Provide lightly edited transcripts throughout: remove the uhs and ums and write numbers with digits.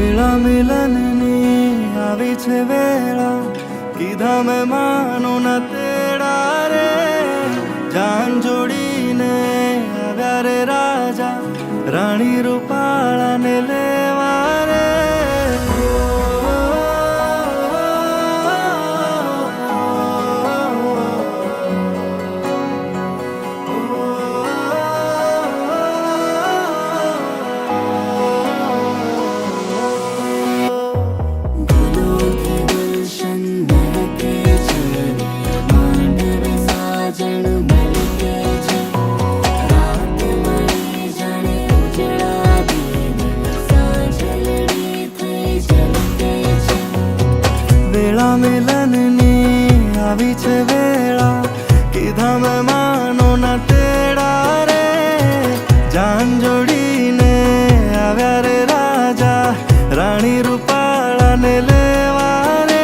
વેળા મિલનની આવી છે વેળા, કીધા મેં માનો ના તેડા રે. જાન જોડીને આવ્યા રે રાજા, રાણી રૂપાળાને લેવા રે. વેળા મિલનની આવી છે વેળા, કીધા મેં માનો ના તેડા રે. જાન જોડીને આવ્યા રે રાજા, રાણી રૂપાળાને લેવા રે.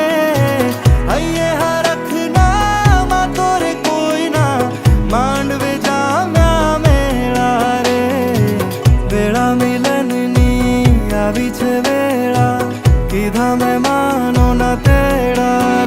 હૈયે હરખના માતો રે કોઈના, માંડવે જામ્યા મેળા રે. વેળા મિલનની આવી છે વેળા, કીધા મેં માનો ના તેડા